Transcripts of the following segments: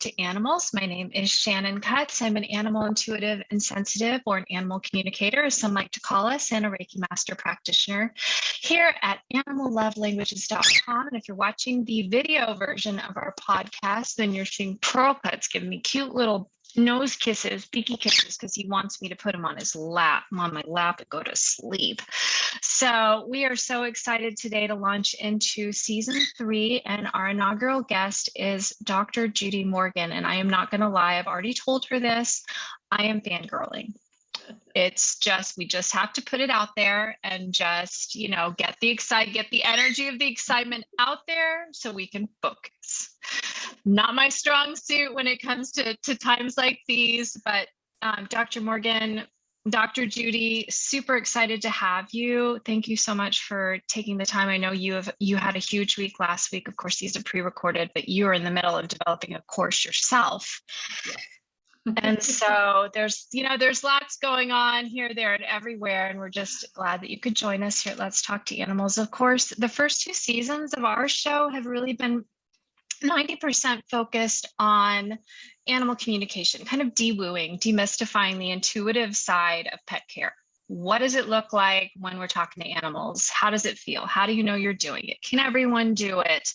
to animals. My name is Shannon Cutts. I'm an animal intuitive and sensitive, or an animal communicator, as some like to call us, and a Reiki master practitioner here at animallovelanguages.com. And if you're watching the video version of our podcast, then you're seeing Pearl Cutts giving me cute little nose kisses, beaky kisses, because he wants me to put him on his lap, on my lap, and go to sleep. So we are so excited today to launch into season 3, and our inaugural guest is Dr. Judy Morgan. And I am not going to lie, I've already told her this. I am fangirling. It's just, we just have to put it out there and just, get the energy of the excitement out there so we can focus. Not my strong suit when it comes to times like these, but Dr. Morgan, Dr. Judy, super excited to have you. Thank you so much for taking the time. I know you had a huge week last week. Of course, these are pre-recorded, but you are in the middle of developing a course yourself. Yeah. And so there's lots going on here, there, and everywhere. And we're just glad that you could join us here at Let's Talk to Animals. Of course, the first 2 seasons of our show have really been 90% focused on animal communication, kind of de-wooing, demystifying the intuitive side of pet care. What does it look like when we're talking to animals? How does it feel? How do you know you're doing it? Can everyone do it?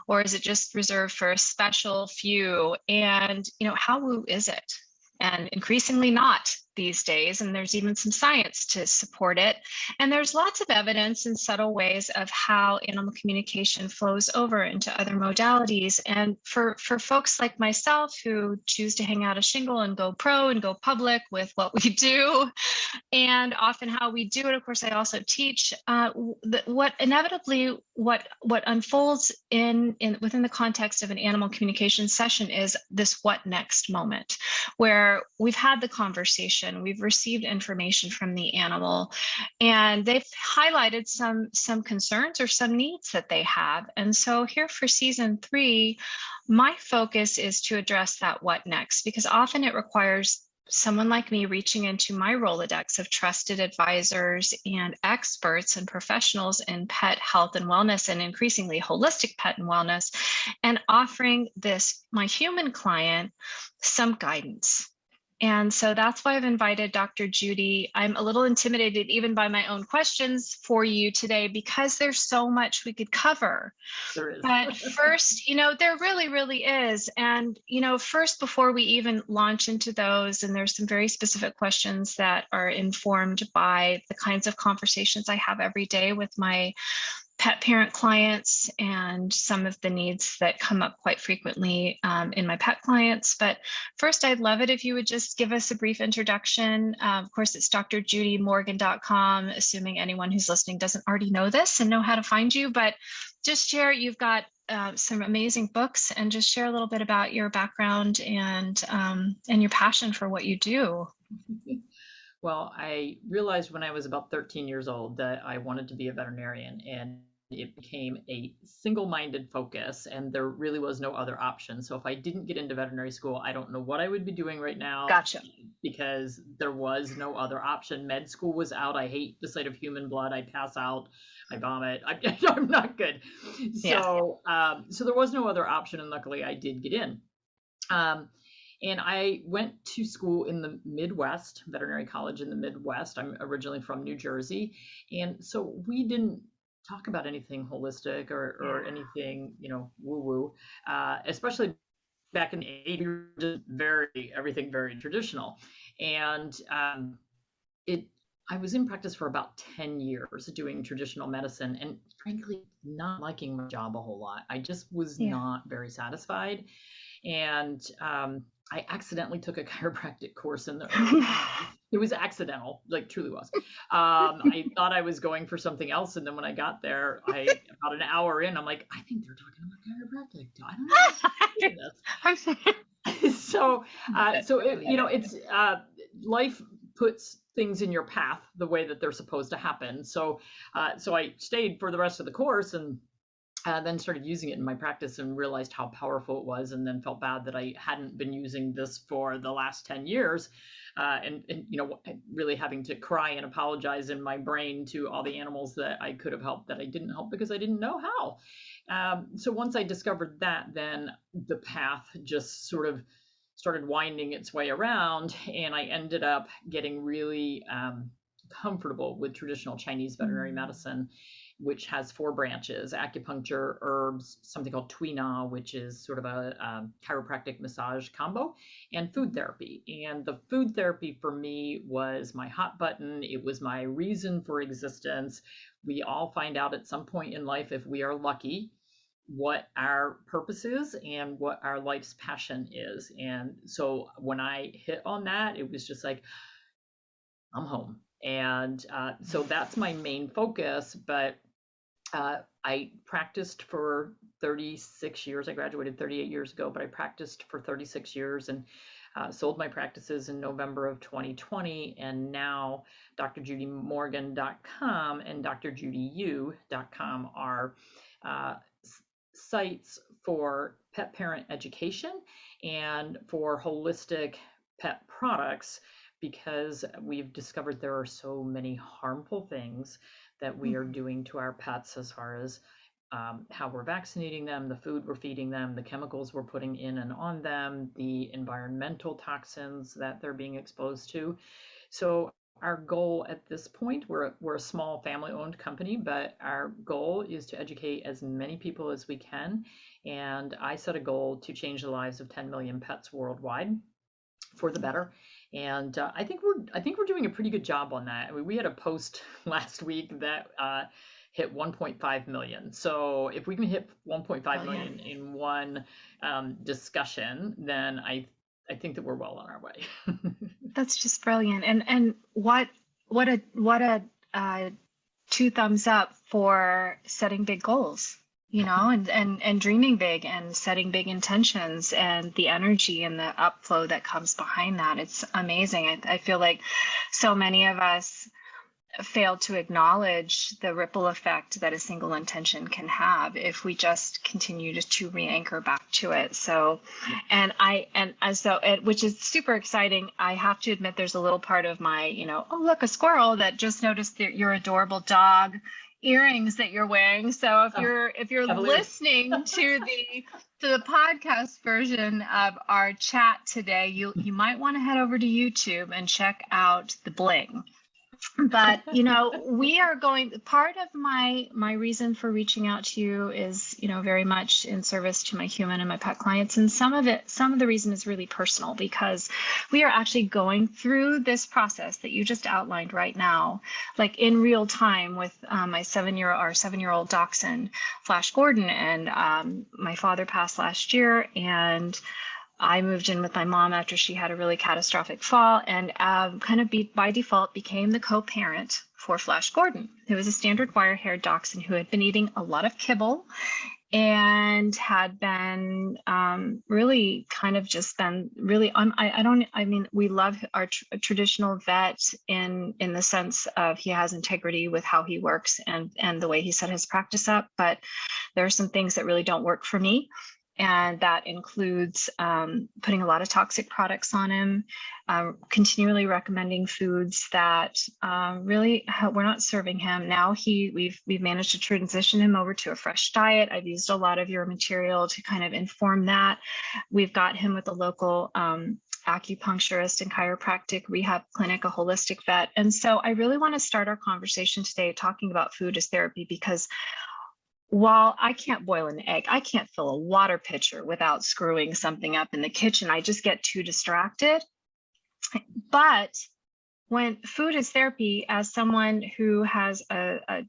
Or is it just reserved for a special few? And, how woo is it? And increasingly not these days. And there's even some science to support it. And there's lots of evidence in subtle ways of how animal communication flows over into other modalities. And for folks like myself who choose to hang out a shingle and go pro and go public with what we do, and often how we do it, of course, I also teach what unfolds within the context of an animal communication session is this what next moment, where we've had the conversation, we've received information from the animal, and they've highlighted some concerns or some needs that they have. And so here for season 3, my focus is to address that what next, because often it requires someone like me reaching into my Rolodex of trusted advisors and experts and professionals in pet health and wellness, and increasingly holistic pet and wellness, and offering my human client, some guidance. And so that's why I've invited Dr. Judy. I'm a little intimidated even by my own questions for you today, because there's so much we could cover. There is. But first, there really, really is. And, first, before we even launch into those, and there's some very specific questions that are informed by the kinds of conversations I have every day with my pet parent clients and some of the needs that come up quite frequently in my pet clients. But first, I'd love it if you would just give us a brief introduction. Of course, it's drjudymorgan.com, assuming anyone who's listening doesn't already know this and know how to find you. But just share, you've got some amazing books, and just share a little bit about your background and your passion for what you do. Well, I realized when I was about 13 years old that I wanted to be a veterinarian, and it became a single-minded focus, and there really was no other option. So if I didn't get into veterinary school, I don't know what I would be doing right now. Gotcha. Because there was no other option. Med school was out. I hate the sight of human blood. I pass out. I vomit. I'm not good. So, so there was no other option, and luckily I did get in. And I went to school in the Midwest, veterinary college in the Midwest. I'm originally from New Jersey. And so we didn't talk about anything holistic or anything, woo-woo, especially back in the 80s, we were just everything very traditional. And I was in practice for about 10 years doing traditional medicine, and frankly, not liking my job a whole lot. I just was not very satisfied. And I accidentally took a chiropractic course in the early 90s. It was accidental, like truly was. I thought I was going for something else. And then when I got there, about an hour in, I'm like, I think they're talking about chiropractic. I don't know how to do this. So it's life puts things in your path the way that they're supposed to happen. So I stayed for the rest of the course, and then started using it in my practice and realized how powerful it was, and then felt bad that I hadn't been using this for the last 10 years. And really having to cry and apologize in my brain to all the animals that I could have helped that I didn't help because I didn't know how. So once I discovered that, then the path just sort of started winding its way around, and I ended up getting really comfortable with traditional Chinese veterinary medicine, which has 4 branches: acupuncture, herbs, something called Tui Na, which is sort of a chiropractic massage combo, and food therapy. And the food therapy for me was my hot button. It was my reason for existence. We all find out at some point in life, if we are lucky, what our purpose is and what our life's passion is. And so when I hit on that, it was just like, I'm home. And so that's my main focus. But I practiced for 36 years. I graduated 38 years ago, but I practiced for 36 years and sold my practices in November of 2020. And now drjudymorgan.com and drjudyu.com are sites for pet parent education and for holistic pet products, because we've discovered there are so many harmful things that we are doing to our pets, as far as how we're vaccinating them, the food we're feeding them, the chemicals we're putting in and on them, the environmental toxins that they're being exposed to. So our goal at this point, we're a small family-owned company, but our goal is to educate as many people as we can. And I set a goal to change the lives of 10 million pets worldwide for the better. And I think we're doing a pretty good job on that. I mean, we had a post last week that hit 1.5 million. So if we can hit 1.5 million in one discussion, then I think that we're well on our way. That's just brilliant. And what a 2 thumbs up for setting big goals, you know, and dreaming big and setting big intentions, and the energy and the upflow that comes behind that. It's amazing. I feel like so many of us fail to acknowledge the ripple effect that a single intention can have if we just continue to re-anchor back to it. So, which is super exciting. I have to admit, there's a little part of my, you know, oh, look, a squirrel, that just noticed your adorable dog earrings that you're wearing. So if you're listening to the podcast version of our chat today, you might want to head over to YouTube and check out the bling. But, you know, part of my reason for reaching out to you is, you know, very much in service to my human and my pet clients. And some of the reason is really personal, because we are actually going through this process that you just outlined right now, like in real time, with our 7-year-old dachshund, Flash Gordon. And my father passed last year, and I moved in with my mom after she had a really catastrophic fall, and kind of by default became the co-parent for Flash Gordon, who was a standard wire-haired dachshund who had been eating a lot of kibble and had been really kind of just been really, we love our traditional vet in the sense of he has integrity with how he works and the way he set his practice up, but there are some things that really don't work for me. And that includes putting a lot of toxic products on him, continually recommending foods that really we're not serving him. Now we've managed to transition him over to a fresh diet. I've used a lot of your material to kind of inform that. We've got him with a local acupuncturist and chiropractic rehab clinic, a holistic vet. And so I really want to start our conversation today talking about food as therapy, because while I can't boil an egg, I can't fill a water pitcher without screwing something up in the kitchen. I just get too distracted. But when food is therapy, as someone who has a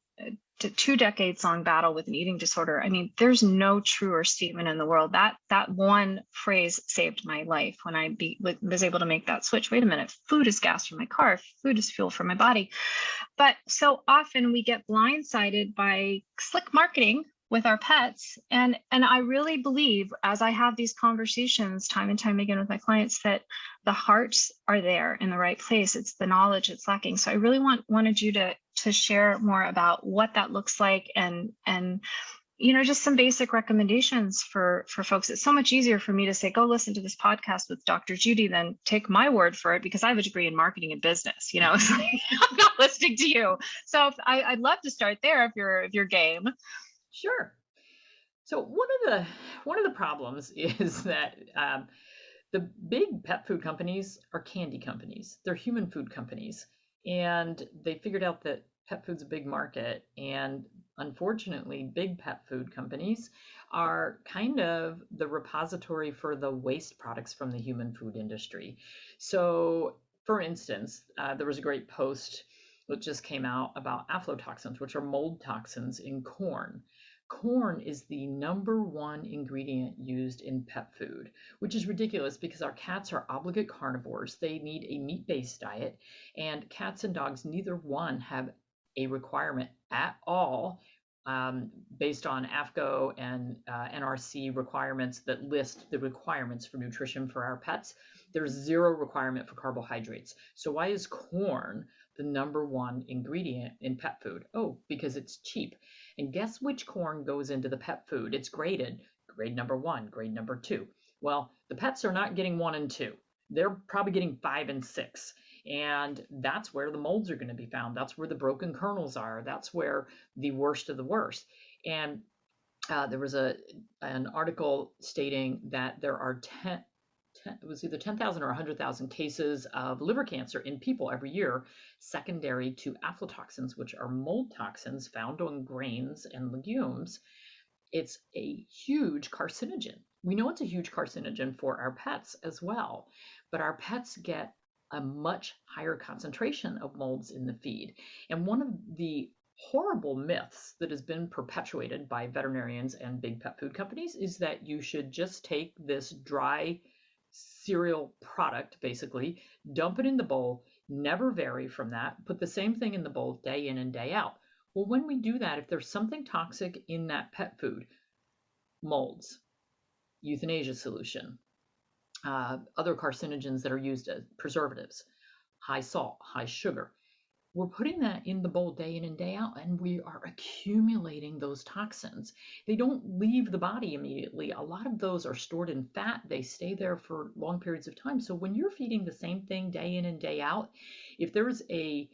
2 decades long battle with an eating disorder, I mean, there's no truer statement in the world. That one phrase saved my life when I was able to make that switch. Wait a minute, food is gas for my car, food is fuel for my body. But so often we get blindsided by slick marketing with our pets. And I really believe, as I have these conversations time and time again with my clients, that the hearts are there in the right place. It's the knowledge it's lacking. So I really wanted you to share more about what that looks like, and you know, just some basic recommendations for folks. It's so much easier for me to say, go listen to this podcast with Dr. Judy, than take my word for it, because I have a degree in marketing and business, you know. So I'm not listening to you. So I'd love to start there if you're game. Sure. So one of the problems is that the big pet food companies are candy companies. They're human food companies, and they figured out that pet food's a big market. And unfortunately, big pet food companies are kind of the repository for the waste products from the human food industry. So, for instance, there was a great post that just came out about aflatoxins, which are mold toxins in corn. Corn is the #1 ingredient used in pet food, which is ridiculous because our cats are obligate carnivores. They need a meat-based diet, and cats and dogs, neither one have a requirement at all based on AFCO and NRC requirements that list the requirements for nutrition for our pets. There's zero requirement for carbohydrates. So why is corn the #1 ingredient in pet food? Oh, because it's cheap. And guess which corn goes into the pet food? It's graded, grade #1, grade #2. Well, the pets are not getting 1 and 2. They're probably getting 5 and 6. And that's where the molds are going to be found. That's where the broken kernels are. That's where the worst of the worst. And there was an article stating that there are 10, it was either 10,000 or 100,000 cases of liver cancer in people every year, secondary to aflatoxins, which are mold toxins found on grains and legumes. It's a huge carcinogen. We know it's a huge carcinogen for our pets as well, but our pets get a much higher concentration of molds in the feed. And one of the horrible myths that has been perpetuated by veterinarians and big pet food companies is that you should just take this dry cereal product, basically, dump it in the bowl, never vary from that, put the same thing in the bowl day in and day out. Well, when we do that, if there's something toxic in that pet food, molds, euthanasia solution, other carcinogens that are used as preservatives, high salt, high sugar, we're putting that in the bowl day in and day out, and we are accumulating those toxins. They don't leave the body immediately. A lot of those are stored in fat. They stay there for long periods of time. So when you're feeding the same thing day in and day out, if there's a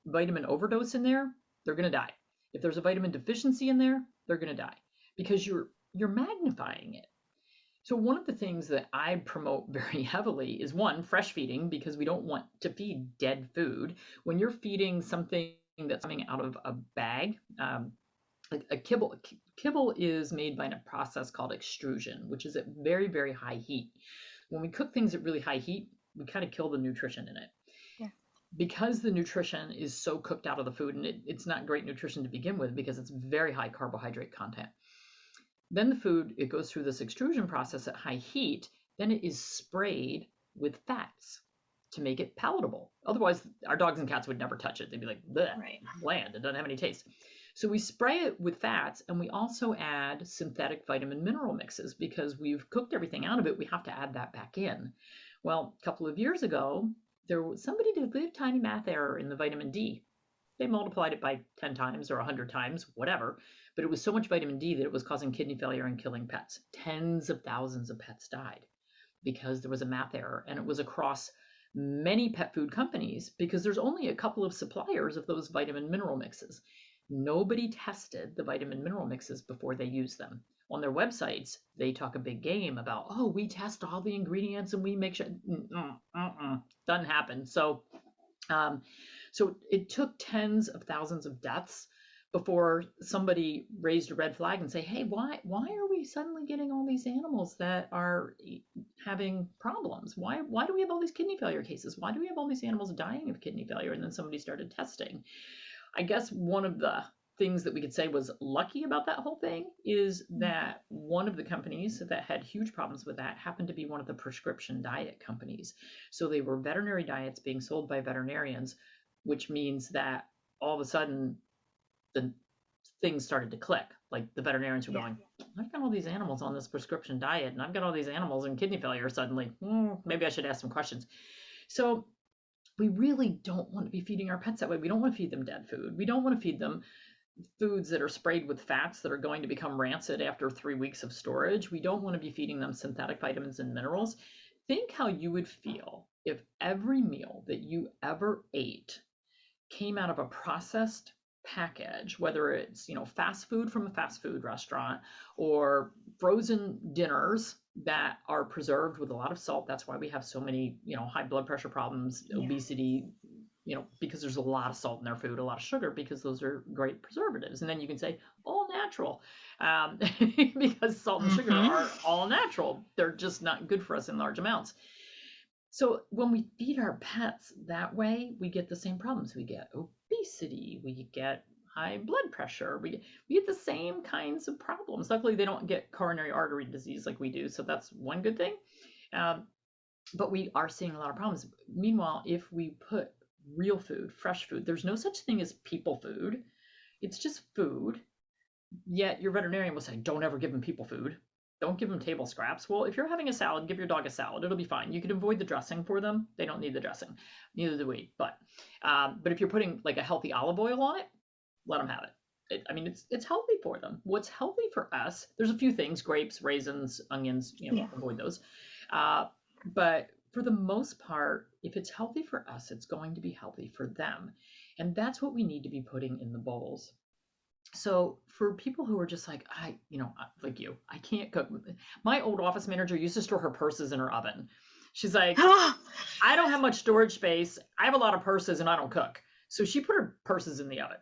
vitamin overdose in there, they're going to die. If there's a vitamin deficiency in there, they're going to die because you're magnifying it. So one of the things that I promote very heavily is, one, fresh feeding, because we don't want to feed dead food. When you're feeding something that's coming out of a bag, like a kibble is made by a process called extrusion, which is at very, very high heat. When we cook things at really high heat, we kind of kill the nutrition in it. Yeah. Because the nutrition is so cooked out of the food, and it's not great nutrition to begin with because it's very high carbohydrate content. Then the food, it goes through this extrusion process at high heat, then it is sprayed with fats to make it palatable. Otherwise, our dogs and cats would never touch it. They'd be like, bleh, right, bland, it doesn't have any taste. So we spray it with fats, and we also add synthetic vitamin mineral mixes because we've cooked everything out of it. We have to add that back in. Well, a couple of years ago, somebody did a tiny math error in the vitamin D. They multiplied it by 10 times or 100 times, whatever. But it was so much vitamin D that it was causing kidney failure and killing pets. Tens of thousands of pets died because there was a math error. And it was across many pet food companies because there's only a couple of suppliers of those vitamin mineral mixes. Nobody tested the vitamin mineral mixes before they used them. On their websites, they talk a big game about, oh, we test all the ingredients and we make sure. Doesn't happen. So it took tens of thousands of deaths before somebody raised a red flag and say, hey, why are we suddenly getting all these animals that are having problems? Why do we have all these kidney failure cases? Why do we have all these animals dying of kidney failure? And then somebody started testing. I guess one of the things that we could say was lucky about that whole thing is that one of the companies that had huge problems with that happened to be one of the prescription diet companies. So they were veterinary diets being sold by veterinarians, which means that all of a sudden the things started to click. Like the veterinarians were going, I've got all these animals on this prescription diet and I've got all these animals in kidney failure suddenly. Maybe I should ask some questions. So we really don't want to be feeding our pets that way. We don't want to feed them dead food. We don't want to feed them foods that are sprayed with fats that are going to become rancid after 3 weeks of storage. We don't want to be feeding them synthetic vitamins and minerals. Think how you would feel if every meal that you ever ate came out of a processed package, whether it's, fast food from a fast food restaurant or frozen dinners that are preserved with a lot of salt. That's why we have so many, high blood pressure problems, obesity, because there's a lot of salt in their food, a lot of sugar, because those are great preservatives. And then you can say all natural, because salt and sugar are all natural. They're just not good for us in large amounts. So when we feed our pets that way, we get the same problems. We get obesity, we get high blood pressure, we get the same kinds of problems. Luckily, they don't get coronary artery disease like we do, so that's one good thing. But we are seeing a lot of problems. Meanwhile, if we put real food, fresh food, there's no such thing as people food. It's just food. Yet your veterinarian will say, don't ever give them people food. Don't give them table scraps. Well, if you're having a salad, give your dog a salad. It'll be fine. You can avoid the dressing for them. They don't need the dressing. Neither do we. But if you're putting like a healthy olive oil on it, let them have it. It's healthy for them. What's healthy for us, there's a few things: grapes, raisins, onions, avoid those. But for the most part, if it's healthy for us, it's going to be healthy for them. And that's what we need to be putting in the bowls. So for people who are just like, like you, I can't cook. My old office manager used to store her purses in her oven. She's like, I don't have much storage space. I have a lot of purses and I don't cook. So she put her purses in the oven.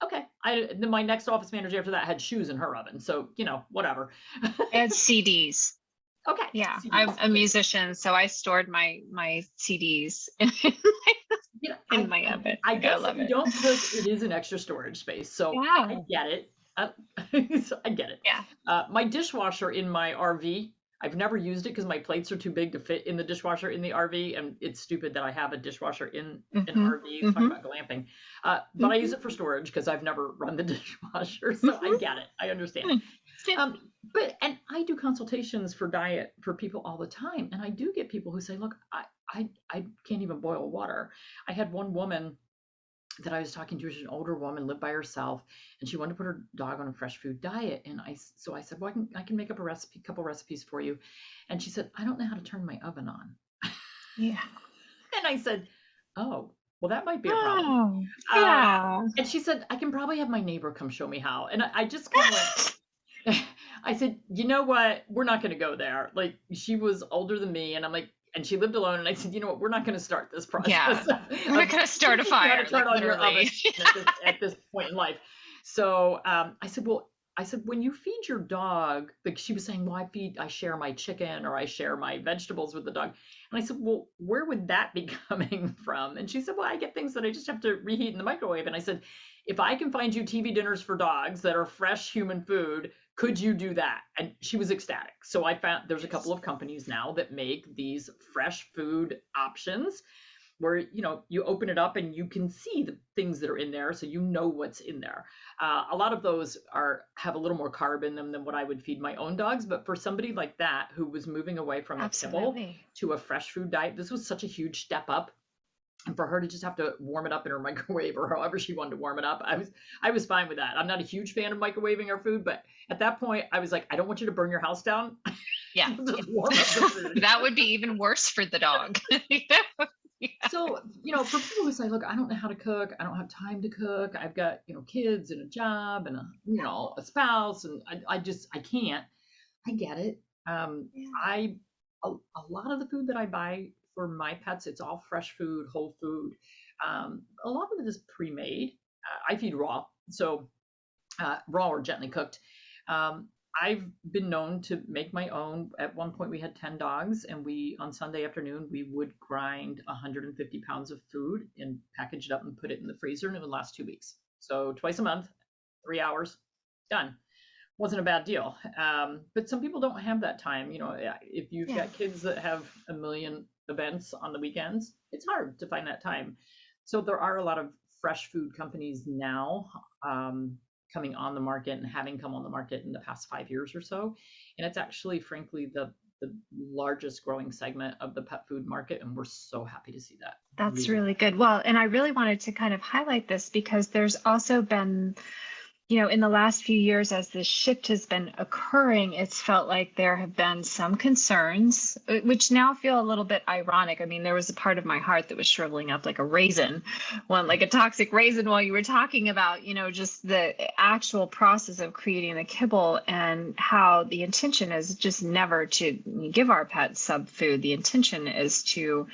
Okay. Then my next office manager after that had shoes in her oven. So, whatever. And CDs. Okay. Yeah. CDs. I'm a musician, so I stored my CDs in my oven. I guess if you don't cook, it is an extra storage space. So I get it. I get it. Yeah. My dishwasher in my RV, I've never used it because my plates are too big to fit in the dishwasher in the RV. And it's stupid that I have a dishwasher in an RV. Talk about glamping. But I use it for storage because I've never run the dishwasher. So I get it. I understand. And I do consultations for diet for people all the time. And I do get people who say, look, I can't even boil water. I had one woman that I was talking to, she's an older woman, lived by herself, and she wanted to put her dog on a fresh food diet. And I said, well, I can make up a couple recipes for you. And she said, I don't know how to turn my oven on. Yeah. And I said, oh, well, that might be a problem. Yeah. And she said, I can probably have my neighbor come show me how. And I just kind of went, I said, you know what? We're not going to go there. Like, she was older than me, and I'm like, and she lived alone. And I said, you know what? We're not going to start this process. Yeah. We're not going to start a fire. Turn on your oven at this point in life. So I said, when you feed your dog, like she was saying, well, I share my chicken or I share my vegetables with the dog. And I said, well, where would that be coming from? And she said, well, I get things that I just have to reheat in the microwave. And I said, if I can find you TV dinners for dogs that are fresh human food, could you do that? And she was ecstatic. So I found there's a couple of companies now that make these fresh food options where, you open it up and you can see the things that are in there. So you know what's in there. A lot of those have a little more carb in them than what I would feed my own dogs. But for somebody like that, who was moving away from a kibble to a fresh food diet, this was such a huge step up. And for her to just have to warm it up in her microwave or however she wanted to warm it up, I was fine with that. I'm not a huge fan of microwaving our food, but at that point I was like, I don't want you to burn your house down. Yeah. Just warm up the food. That would be even worse for the dog. Yeah. So, for people who say, look, I don't know how to cook. I don't have time to cook. I've got, kids and a job and a spouse, and I can't. I get it. A lot of the food that I buy for my pets, it's all fresh food, whole food. A lot of it is pre-made. I feed raw, so raw or gently cooked. I've been known to make my own. At one point we had 10 dogs, and on Sunday afternoon, we would grind 150 pounds of food and package it up and put it in the freezer, and it would last 2 weeks. So twice a month, 3 hours, done. Wasn't a bad deal. But some people don't have that time. If you've got kids that have a million events on the weekends, it's hard to find that time. So there are a lot of fresh food companies now coming on the market and having come on the market in the past 5 years or so. And it's actually, frankly, the largest growing segment of the pet food market. And we're so happy to see that. That's really good. Well, and I really wanted to kind of highlight this because there's also been, in the last few years, as this shift has been occurring, it's felt like there have been some concerns, which now feel a little bit ironic. I mean, there was a part of my heart that was shriveling up like a raisin, like a toxic raisin, while you were talking about, just the actual process of creating the kibble, and how the intention is just never to give our pets sub food. The intention is to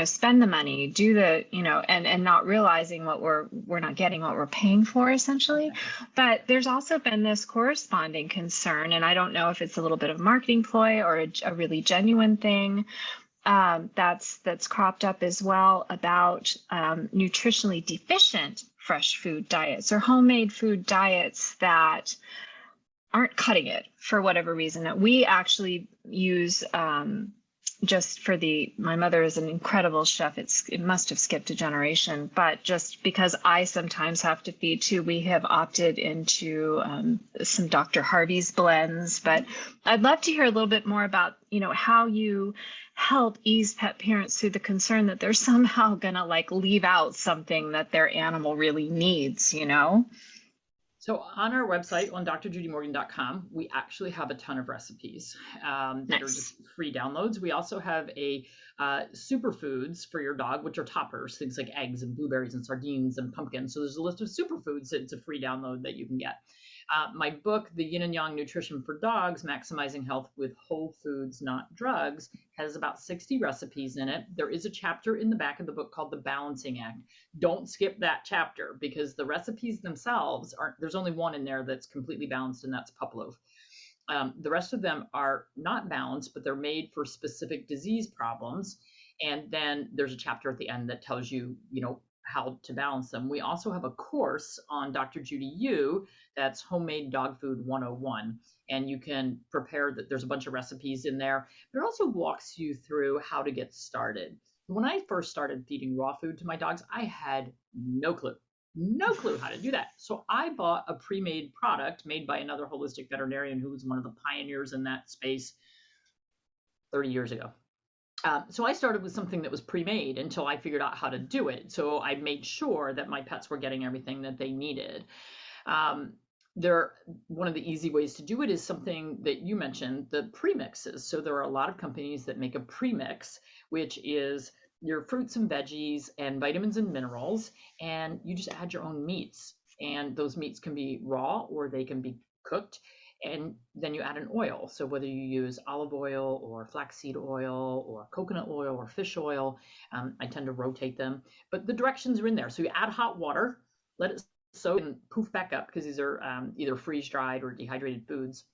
spend the money, do the, and not realizing what we're not getting what we're paying for, essentially. But there's also been this corresponding concern, and I don't know if it's a little bit of marketing ploy or a really genuine thing, that's cropped up as well, about nutritionally deficient fresh food diets or homemade food diets that aren't cutting it for whatever reason. That we actually use, just for my mother is an incredible chef. It must have skipped a generation, but just because I sometimes have to feed too, we have opted into some Dr. Harvey's blends. But I'd love to hear a little bit more about, how you help ease pet parents through the concern that they're somehow gonna leave out something that their animal really needs, So on our website, on drjudymorgan.com, we actually have a ton of recipes that are just free downloads. We also have a superfoods for your dog, which are toppers, things like eggs and blueberries and sardines and pumpkins. So there's a list of superfoods. It's a free download that you can get. My book, The Yin and Yang Nutrition for Dogs, Maximizing Health with Whole Foods, Not Drugs, has about 60 recipes in it. There is a chapter in the back of the book called The Balancing Act. Don't skip that chapter, because the recipes themselves there's only one in there that's completely balanced, and that's Puploaf. The rest of them are not balanced, but they're made for specific disease problems. And then there's a chapter at the end that tells you, how to balance them. We also have a course on Dr. Judy U that's Homemade Dog Food 101. And you can prepare that. There's a bunch of recipes in there, but it also walks you through how to get started. When I first started feeding raw food to my dogs, I had no clue how to do that. So I bought a pre-made product made by another holistic veterinarian who was one of the pioneers in that space 30 years ago. So I started with something that was pre-made until I figured out how to do it. So I made sure that my pets were getting everything that they needed. One of the easy ways to do it is something that you mentioned, the premixes. So there are a lot of companies that make a premix, which is your fruits and veggies and vitamins and minerals, and you just add your own meats. And those meats can be raw or they can be cooked. And then you add an oil. So whether you use olive oil or flaxseed oil or coconut oil or fish oil, I tend to rotate them, but the directions are in there. So you add hot water, let it soak and poof back up, because these are either freeze dried or dehydrated foods,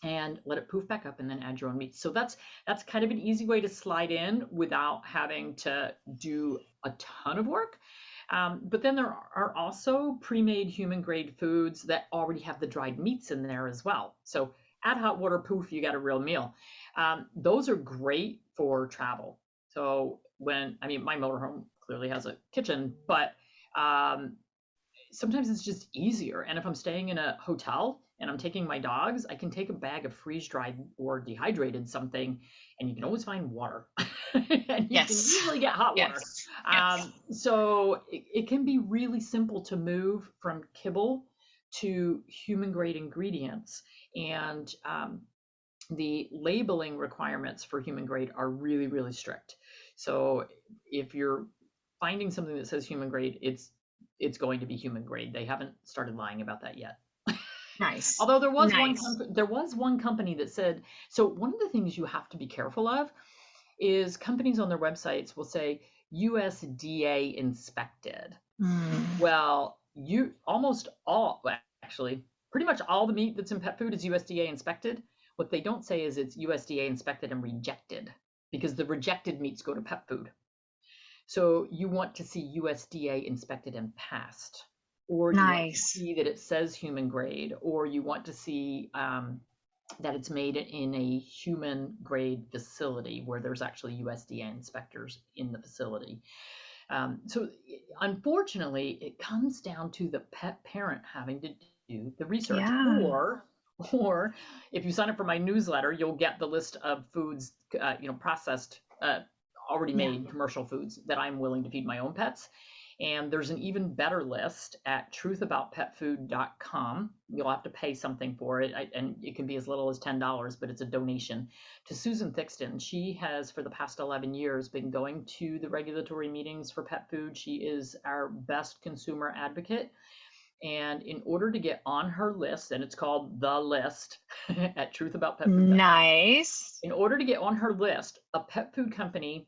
and let it poof back up, and then add your own meat. So that's kind of an easy way to slide in without having to do a ton of work. But then there are also pre-made human grade foods that already have the dried meats in there as well. So add hot water, poof, you got a real meal. Those are great for travel. So my motorhome clearly has a kitchen, but sometimes it's just easier. And if I'm staying in a hotel and I'm taking my dogs, I can take a bag of freeze-dried or dehydrated something, and you can always find water. And you can usually get hot water. So it can be really simple to move from kibble to human grade ingredients. And the labeling requirements for human grade are really, really strict. So if you're finding something that says human grade, it's going to be human grade. They haven't started lying about that yet. Nice. Although there was one company that said, so one of the things you have to be careful of is companies on their websites will say USDA inspected. Well, pretty much all the meat that's in pet food is USDA inspected. What they don't say is it's USDA inspected and rejected, because the rejected meats go to pet food. So you want to see USDA inspected and passed, or you want to see that it says human grade, or you want to see that it's made in a human grade facility where there's actually USDA inspectors in the facility. So unfortunately, it comes down to the pet parent having to do the research. Or if you sign up for my newsletter, you'll get the list of foods, processed, already made commercial foods that I'm willing to feed my own pets. And there's an even better list at truthaboutpetfood.com. You'll have to pay something for it, and it can be as little as $10, but it's a donation to Susan Thixton. She has, for the past 11 years, been going to the regulatory meetings for pet food. She is our best consumer advocate. And in order to get on her list, and it's called The List at truthaboutpetfood.com. Nice. In order to get on her list, a pet food company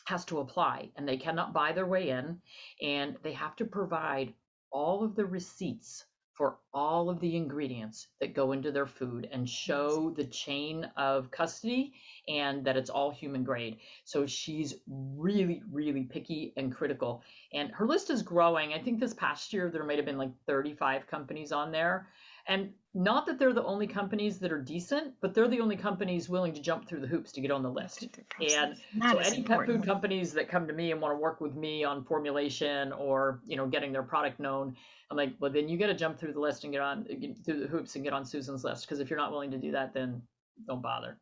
has to apply, and they cannot buy their way in, and they have to provide all of the receipts for all of the ingredients that go into their food and show the chain of custody and that it's all human grade. So she's really, really picky and critical, and her list is growing. I think this past year there might have been like 35 companies on there. And not that they're the only companies that are decent, but they're the only companies willing to jump through the hoops to get on the list. And so any pet food companies that come to me and want to work with me on formulation or, getting their product known, I'm like, well, then you got to jump through the list and get through the hoops and get on Susan's list. Because if you're not willing to do that, then don't bother.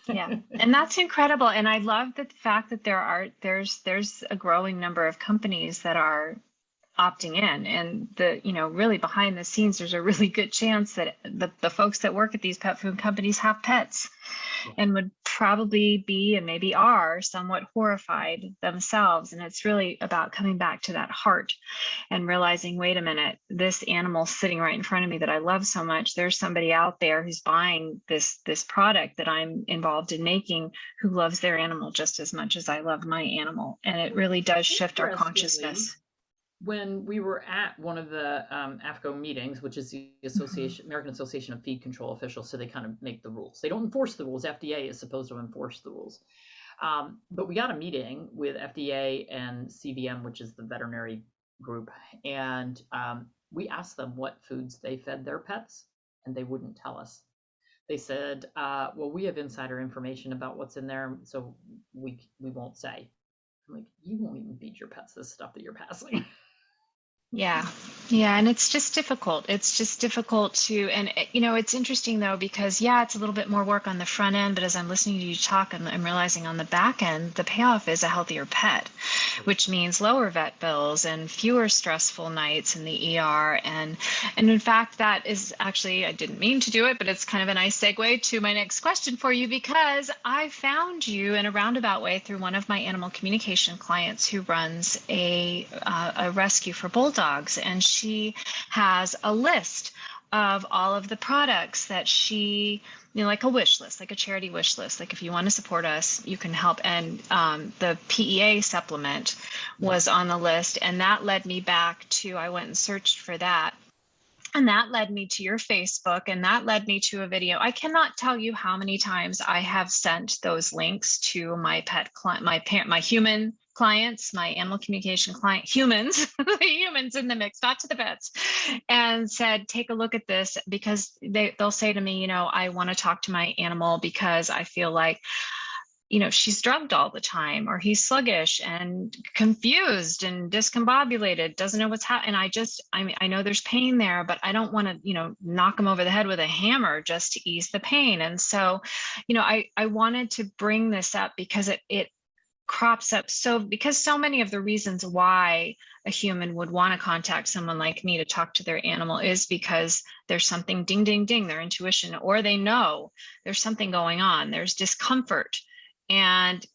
Yeah, and that's incredible. And I love the fact that there's a growing number of companies that are opting in, and really behind the scenes, there's a really good chance that the folks that work at these pet food companies have pets and would probably be, and maybe are, somewhat horrified themselves. And it's really about coming back to that heart and realizing, wait a minute, this animal sitting right in front of me that I love so much, there's somebody out there who's buying this product that I'm involved in making, who loves their animal just as much as I love my animal. And it really does shift our consciousness. When we were at one of the AFCO meetings, which is the American Association of Feed Control Officials, so they kind of make the rules. They don't enforce the rules. FDA is supposed to enforce the rules. But we got a meeting with FDA and CVM, which is the veterinary group, and we asked them what foods they fed their pets, and they wouldn't tell us. They said, well, we have insider information about what's in there, so we won't say. I'm like, you won't even feed your pets this stuff that you're passing. Yeah. And it's just difficult. It's just difficult to, and it's interesting though, because it's a little bit more work on the front end, but as I'm listening to you talk, I'm realizing on the back end, the payoff is a healthier pet, which means lower vet bills and fewer stressful nights in the ER. And in fact, that is actually, I didn't mean to do it, but it's kind of a nice segue to my next question for you, because I found you in a roundabout way through one of my animal communication clients who runs a rescue for bulldogs. And she has a list of all of the products that she, like a wish list, like a charity wish list. Like if you want to support us, you can help. And the PEA supplement was on the list. And that led me back to, I went and searched for that. And that led me to your Facebook, and that led me to a video. I cannot tell you how many times I have sent those links to my pet client, my human clients, my animal communication client, humans, the humans in the mix, not to the pets, and said, take a look at this, because they'll say to me, I want to talk to my animal because I feel like, she's drugged all the time, or he's sluggish and confused and discombobulated, doesn't know what's happening. And I know there's pain there, but I don't want to, knock him over the head with a hammer just to ease the pain. And so, I wanted to bring this up because it crops up because so many of the reasons why a human would want to contact someone like me to talk to their animal is because there's something ding, ding, ding, their intuition, or they know there's something going on, there's discomfort. And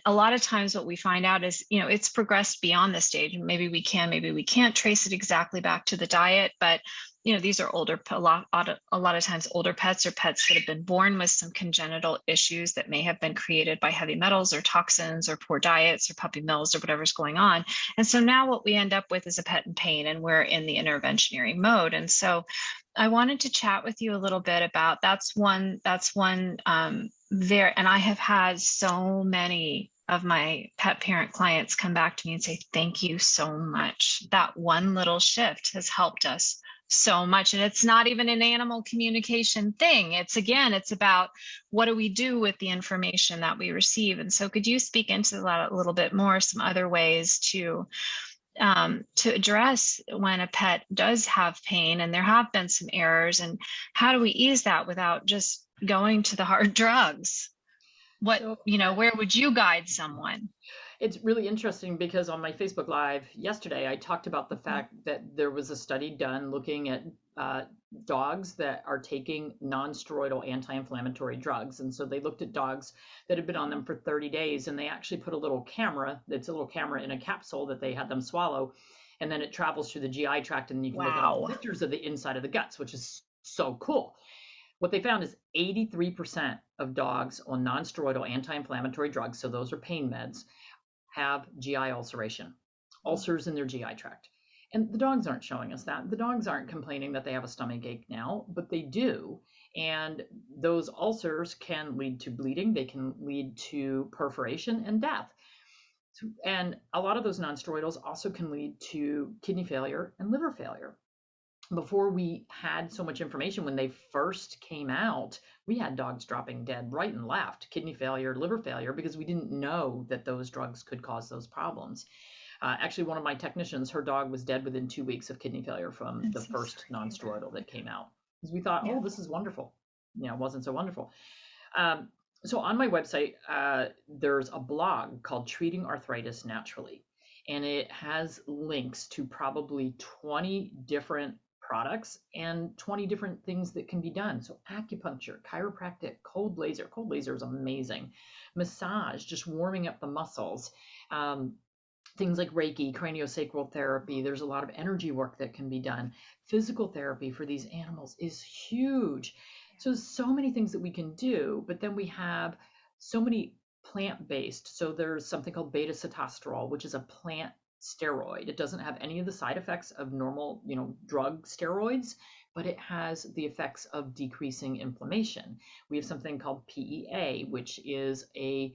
a lot of times what we find out is, it's progressed beyond this stage. Maybe we can't trace it exactly back to the diet, but these are a lot of times older pets, or pets that have been born with some congenital issues that may have been created by heavy metals or toxins or poor diets or puppy mills or whatever's going on. And so now what we end up with is a pet in pain, and we're in the interventionary mode. And so I wanted to chat with you a little bit about that's one there. And I have had so many of my pet parent clients come back to me and say, thank you so much. That one little shift has helped us so much. And it's not even an animal communication thing. It's about what do we do with the information that we receive? And so could you speak into that a little bit more, some other ways to address when a pet does have pain and there have been some errors, and how do we ease that without just going to the hard drugs? Where would you guide someone? It's really interesting because on my Facebook Live yesterday, I talked about the fact that there was a study done looking at dogs that are taking non-steroidal anti-inflammatory drugs. And so they looked at dogs that had been on them for 30 days, and they actually put a little camera, it's a little camera in a capsule that they had them swallow, and then it travels through the GI tract, and you can look at pictures of the inside of the guts, which is so cool. What they found is 83% of dogs on non-steroidal anti-inflammatory drugs, so those are pain meds, have GI ulceration, ulcers in their GI tract. And the dogs aren't showing us that. The dogs aren't complaining that they have a stomach ache now, but they do. And those ulcers can lead to bleeding. They can lead to perforation and death. And a lot of those non-steroidals also can lead to kidney failure and liver failure. Before we had so much information, when they first came out, we had dogs dropping dead right and left, kidney failure, liver failure, because we didn't know that those drugs could cause those problems. Actually, one of my technicians, her dog was dead within 2 weeks of kidney failure from the first non-steroidal that came out. Because we thought, oh, this is wonderful. It wasn't so wonderful. So on my website, there's a blog called Treating Arthritis Naturally. And it has links to probably 20 different products and 20 different things that can be done. So acupuncture, chiropractic, cold laser is amazing. Massage, just warming up the muscles. Things like Reiki, craniosacral therapy. There's a lot of energy work that can be done. Physical therapy for these animals is huge. So many things that we can do, but then we have so many plant-based. So there's something called beta-sitosterol, which is a plant steroid. It doesn't have any of the side effects of normal, drug steroids, but it has the effects of decreasing inflammation. We have something called PEA, which is a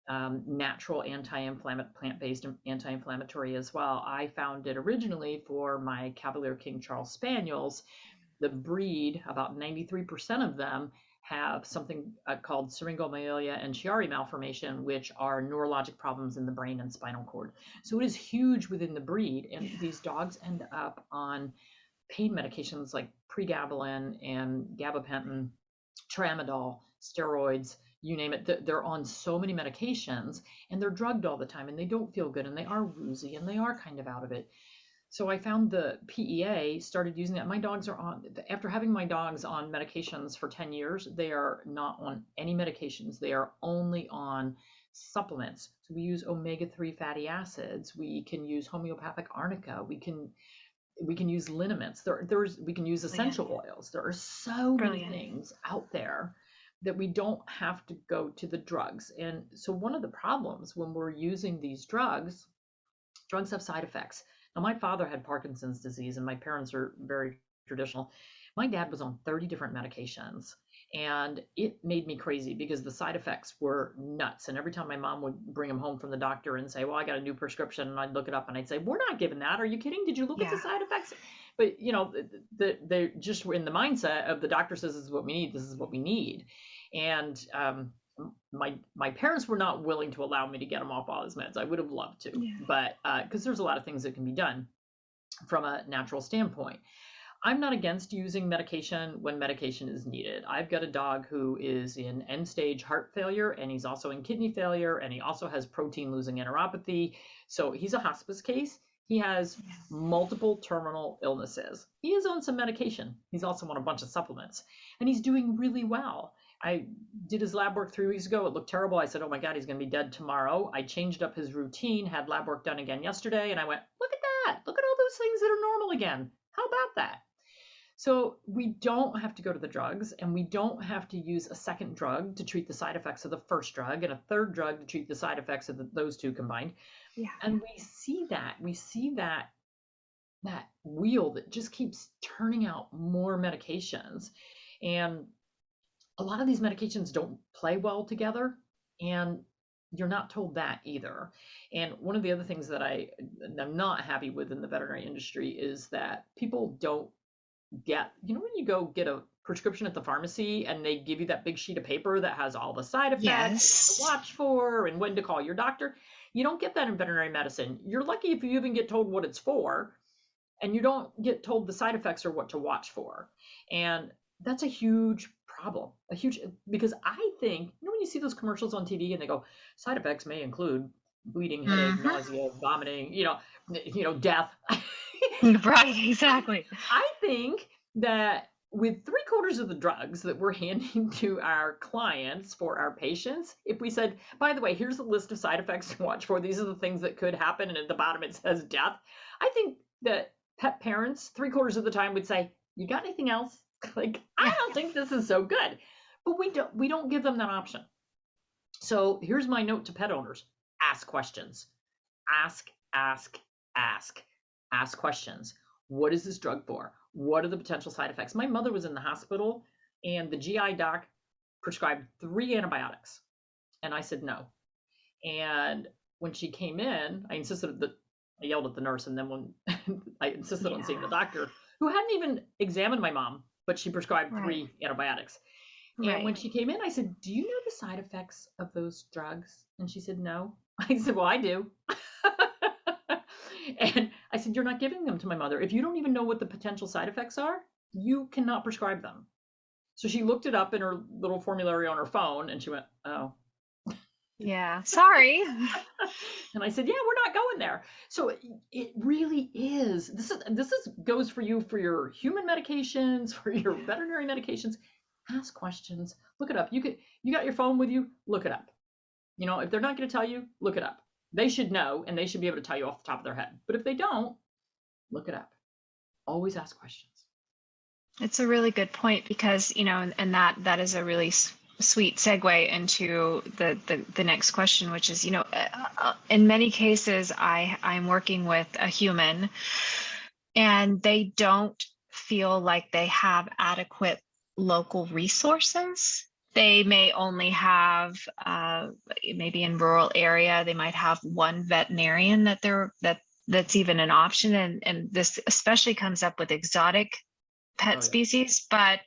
natural plant-based anti-inflammatory as well. I found it originally for my Cavalier King Charles Spaniels. The breed, about 93% of them have something called syringomyelia and Chiari malformation, which are neurologic problems in the brain and spinal cord. So it is huge within the breed, and these dogs end up on pain medications like pregabalin and gabapentin, tramadol, steroids, you name it. They're on so many medications, and they're drugged all the time, and they don't feel good, and they are woozy, and they are kind of out of it. So I found the PEA, started using that. My dogs are on, after having my dogs on medications for 10 years, they are not on any medications. They are only on supplements. So we use omega-3 fatty acids. We can use homeopathic arnica. We can use liniments. We can use essential oils. There are so many things out there that we don't have to go to the drugs. And so one of the problems when we're using these drugs have side effects. Now, my father had Parkinson's disease, and my parents are very traditional. My dad was on 30 different medications, and it made me crazy because the side effects were nuts. And every time my mom would bring him home from the doctor and say, well, I got a new prescription, and I'd look it up and I'd say, we're not giving that. Are you kidding? Did you look at the side effects? But, they just were in the mindset of the doctor says this is what we need. This is what we need. And my parents were not willing to allow me to get him off all his meds. I would have loved to, but because there's a lot of things that can be done from a natural standpoint. I'm not against using medication when medication is needed. I've got a dog who is in end-stage heart failure, and he's also in kidney failure, and he also has protein-losing enteropathy. So he's a hospice case. He has multiple terminal illnesses. He is on some medication. He's also on a bunch of supplements, and he's doing really well. I did his lab work 3 weeks ago. It looked terrible. I said, oh my God, he's going to be dead tomorrow. I changed up his routine, had lab work done again yesterday, and I went, look at that. Look at all those things that are normal again. How about that? So we don't have to go to the drugs, and we don't have to use a second drug to treat the side effects of the first drug and a third drug to treat the side effects of those two combined. And we see that wheel that just keeps turning out more medications. And a lot of these medications don't play well together, and you're not told that either. And one of the other things that I'm not happy with in the veterinary industry is that people don't get, when you go get a prescription at the pharmacy and they give you that big sheet of paper that has all the side effects to watch for and when to call your doctor. You don't get that in veterinary medicine. You're lucky if you even get told what it's for, and you don't get told the side effects or what to watch for. And that's a huge problem, because I think, when you see those commercials on TV and they go, side effects may include bleeding, headache, nausea, vomiting, death. Right, exactly. I think that with 3/4 of the drugs that we're handing to our clients for our patients, if we said, by the way, here's a list of side effects to watch for, these are the things that could happen, and at the bottom it says death, I think that pet parents 3/4 of the time would say, you got anything else? Like, I don't think this is so good. But we don't give them that option. So here's my note to pet owners: ask questions. Ask questions. What is this drug for? What are the potential side effects? My mother was in the hospital and the GI doc prescribed 3 antibiotics. And I said no. And when she came in, I yelled at the nurse, and then when I insisted on seeing the doctor, who hadn't even examined my mom, but she prescribed 3 antibiotics. And when she came in, I said, do you know the side effects of those drugs? And she said, no. I said, well, I do. And I said, you're not giving them to my mother. If you don't even know what the potential side effects are, you cannot prescribe them. So she looked it up in her little formulary on her phone, and she went, oh. Yeah, sorry. And I said, yeah, we're not going there. So it really is. This goes for you for your human medications, for your veterinary medications. Ask questions. Look it up. You got your phone with you. Look it up. If they're not going to tell you, look it up. They should know, and they should be able to tell you off the top of their head. But if they don't, look it up. Always ask questions. It's a really good point, because, and that is a really sweet segue into the next question, which is, in many cases, I'm working with a human and they don't feel like they have adequate local resources. They may only have, maybe in rural area, they might have one veterinarian that's even an option. And this especially comes up with exotic pet species, but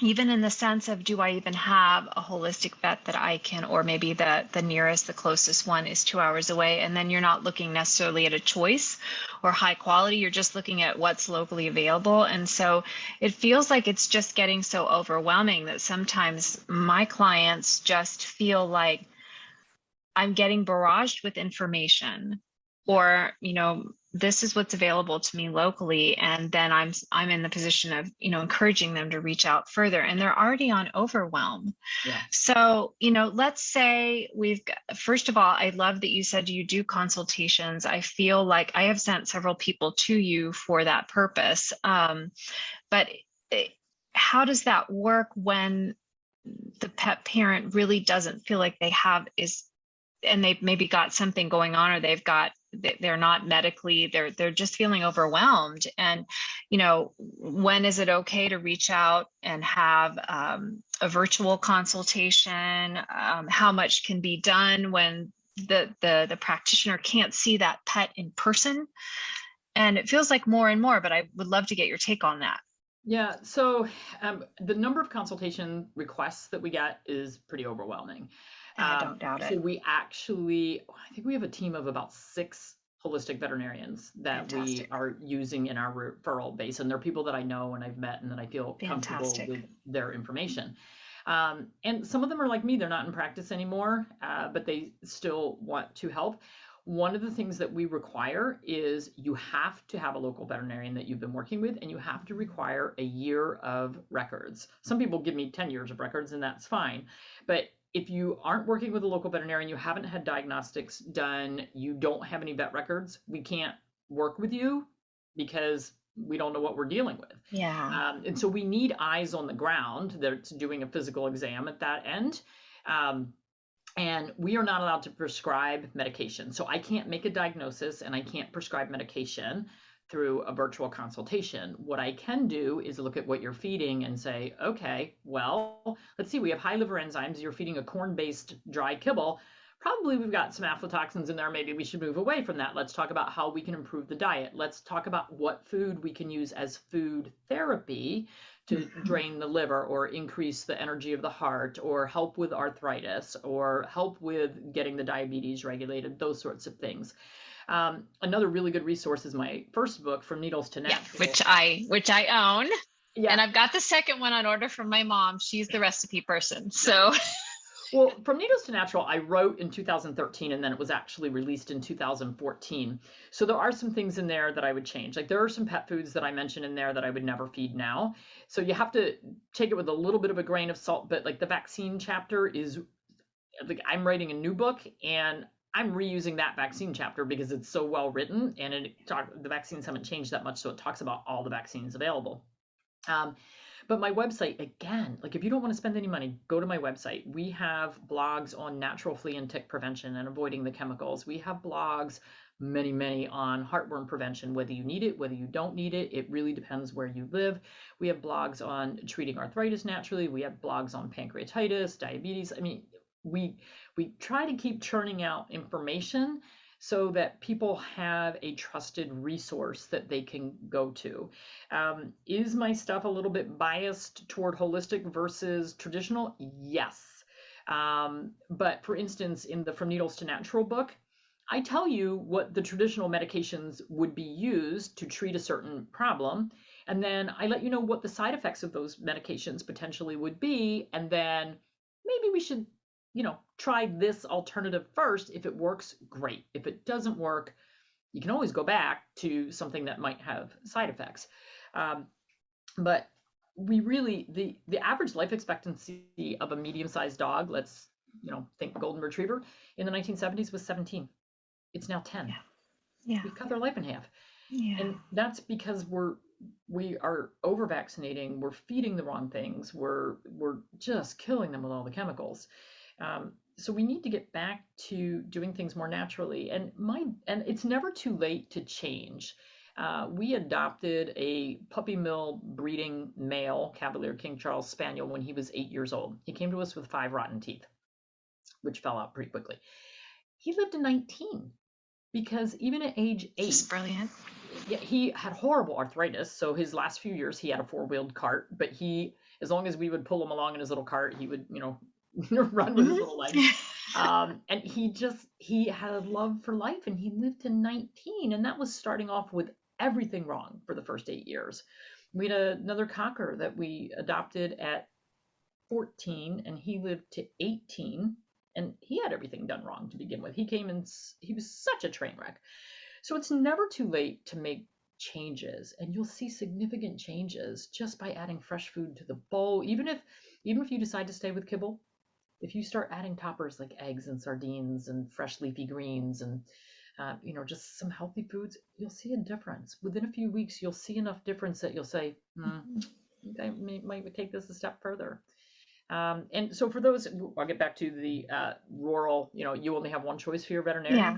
even in the sense of, do I even have a holistic vet that I can, or maybe the closest one is 2 hours away. And then you're not looking necessarily at a choice or high quality. You're just looking at what's locally available. And so it feels like it's just getting so overwhelming that sometimes my clients just feel like I'm getting barraged with information, or, this is what's available to me locally. And then I'm in the position of, encouraging them to reach out further, and they're already on overwhelm. Yeah. So, let's say first of all, I love that you said you do consultations. I feel like I have sent several people to you for that purpose. But how does that work when the pet parent really doesn't feel like they and they've maybe got something going on, or they're not medically, they're just feeling overwhelmed? And, when is it okay to reach out and have a virtual consultation? How much can be done when the practitioner can't see that pet in person? And it feels like more and more, but I would love to get your take on that. Yeah, so the number of consultation requests that we get is pretty overwhelming. I don't doubt it. So I think we have a team of about 6 holistic veterinarians that we are using in our referral base. And they're people that I know and I've met and that I feel comfortable with their information. And some of them are like me, they're not in practice anymore, but they still want to help. One of the things that we require is you have to have a local veterinarian that you've been working with, and you have to require a year of records. Some people give me 10 years of records, and that's fine. But if you aren't working with a local veterinarian, you haven't had diagnostics done, you don't have any vet records, we can't work with you because we don't know what we're dealing with. Yeah. And so we need eyes on the ground that's doing a physical exam at that end. And we are not allowed to prescribe medication. So I can't make a diagnosis and I can't prescribe medication through a virtual consultation. What I can do is look at what you're feeding and say, okay, well, let's see, we have high liver enzymes. You're feeding a corn-based dry kibble. Probably we've got some aflatoxins in there. Maybe we should move away from that. Let's talk about how we can improve the diet. Let's talk about what food we can use as food therapy to drain the liver or increase the energy of the heart or help with arthritis or help with getting the diabetes regulated, those sorts of things. Another really good resource is my first book, From Needles to Natural. Which I own. Yeah. And I've got the second one on order from my mom. She's the recipe person. So Well, From Needles to Natural, I wrote in 2013, and then it was actually released in 2014. So there are some things in there that I would change. Like there are some pet foods that I mentioned in there that I would never feed now. So you have to take it with a little bit of a grain of salt. But like the vaccine chapter is like I'm writing a new book, and I'm reusing that vaccine chapter because it's so well written, and the vaccines haven't changed that much, so it talks about all the vaccines available. But my website, again, like if you don't want to spend any money, go to my website. We have blogs on natural flea and tick prevention and avoiding the chemicals. We have blogs, many on heartworm prevention, whether you need it, whether you don't need it. It really depends where you live. We have blogs on treating arthritis naturally. We have blogs on pancreatitis, diabetes. I mean, we try to keep churning out information so that people have a trusted resource that they can go to. Is my stuff a little bit biased toward holistic versus traditional? Yes. But for instance, in the From Needles to Natural book, I tell you what the traditional medications would be used to treat a certain problem. And then I let you know what the side effects of those medications potentially would be. And then maybe we should try this alternative first. If it works, great. If it doesn't work, you can always go back to something that might have side effects. But we really, the average life expectancy of a medium-sized dog, let's, think golden retriever, in the 1970s was 17. It's now 10. Yeah. We've cut their life in half. Yeah. And that's because we are over vaccinating, we're feeding the wrong things, we're just killing them with all the chemicals. So we need to get back to doing things more naturally. And it's never too late to change. We adopted a puppy mill breeding male Cavalier King Charles Spaniel when he was 8 years old. He came to us with 5 rotten teeth, which fell out pretty quickly. He lived to 19 because even at age 8, That's brilliant. Yeah, he had horrible arthritis. So his last few years, he had a 4-wheeled cart, but as long as we would pull him along in his little cart, he would, run with his little legs. And he had a love for life, and he lived to 19, and that was starting off with everything wrong for the first 8 years. We had another cocker that we adopted at 14, and he lived to 18, and he had everything done wrong to begin with. He came in, he was such a train wreck. So it's never too late to make changes, and you'll see significant changes just by adding fresh food to the bowl. Even if you decide to stay with kibble, if you start adding toppers like eggs and sardines and fresh leafy greens and just some healthy foods, you'll see a difference. Within a few weeks, you'll see enough difference that you'll say, I might take this a step further. And so for those, I'll get back to the rural, you only have one choice for your veterinarian. Yeah.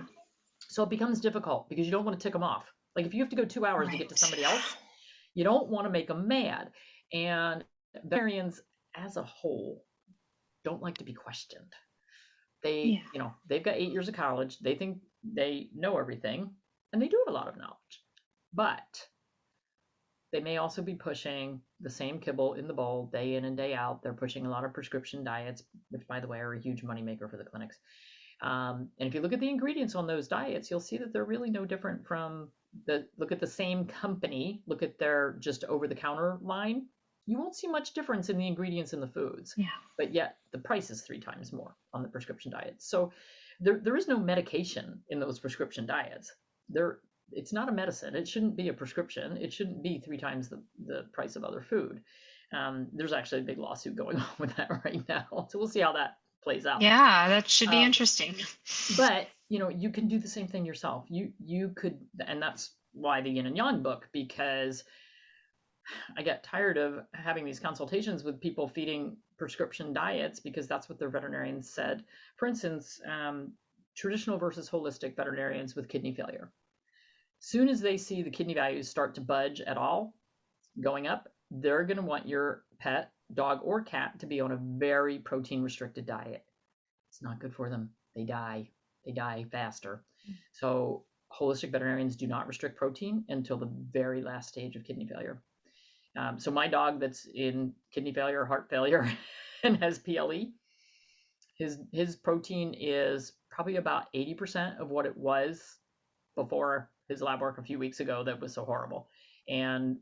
So it becomes difficult because you don't want to tick them off. Like if you have to go 2 hours to get to somebody else, you don't want to make them mad. And veterinarians as a whole don't like to be questioned. They've got 8 years of college. They think they know everything, and they do have a lot of knowledge. But they may also be pushing the same kibble in the bowl day in and day out. They're pushing a lot of prescription diets, which, by the way, are a huge moneymaker for the clinics. And if you look at the ingredients on those diets, you'll see that they're really no different from look at the same company, look at their just over-the-counter line. You won't see much difference in the ingredients in the foods, but yet the price is 3 times more on the prescription diets. So there is no medication in those prescription diets. It's not a medicine. It shouldn't be a prescription. It shouldn't be 3 times the price of other food. There's actually a big lawsuit going on with that right now. So we'll see how that plays out. Yeah, that should be interesting. But you can do the same thing yourself. You could, and that's why the Yin and Yang book, because I get tired of having these consultations with people feeding prescription diets because that's what their veterinarians said. For instance, traditional versus holistic veterinarians with kidney failure. Soon as they see the kidney values start to budge at all, going up, they're going to want your pet, dog or cat, to be on a very protein restricted diet. It's not good for them. They die faster. So holistic veterinarians do not restrict protein until the very last stage of kidney failure. So my dog that's in kidney failure, heart failure, and has PLE, his protein is probably about 80% of what it was before his lab work a few weeks ago that was so horrible. And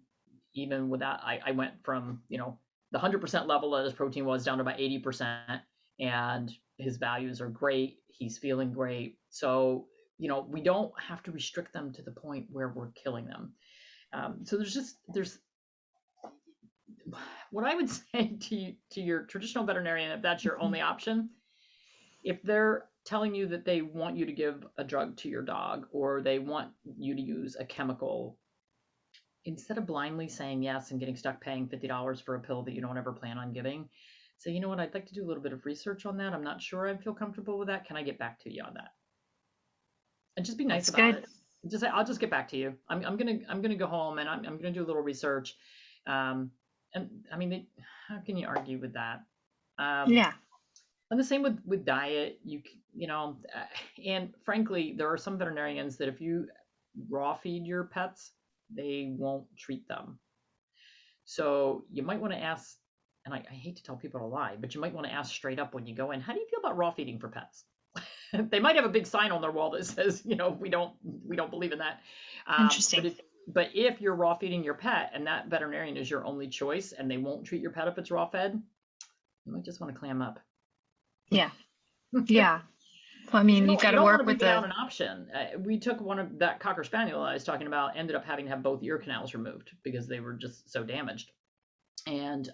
even with that, I went from, the 100% level that his protein was down to about 80%. and his values are great. He's feeling great. So, we don't have to restrict them to the point where we're killing them. So there's what I would say to your traditional veterinarian, if that's your only option, if they're telling you that they want you to give a drug to your dog or they want you to use a chemical, instead of blindly saying yes and getting stuck paying $50 for a pill that you don't ever plan on giving, say, you know what, I'd like to do a little bit of research on that. I'm not sure I feel comfortable with that. Can I get back to you on that? And just be nice about it. Just say, I'll just get back to you. I'm gonna go home and I'm gonna do a little research. And I mean, how can you argue with that? Yeah. And the same with diet. And frankly, there are some veterinarians that if you raw feed your pets, they won't treat them. So you might want to ask, and I hate to tell people to lie, but you might want to ask straight up when you go in, how do you feel about raw feeding for pets? They might have a big sign on their wall that says, we don't believe in that. Interesting. But if you're raw feeding your pet and that veterinarian is your only choice and they won't treat your pet if it's raw fed, you might just want to clam up. Yeah. Yeah. Well, I mean, you've got to work with an option. We took one of that Cocker Spaniel I was talking about, ended up having to have both ear canals removed because they were just so damaged. And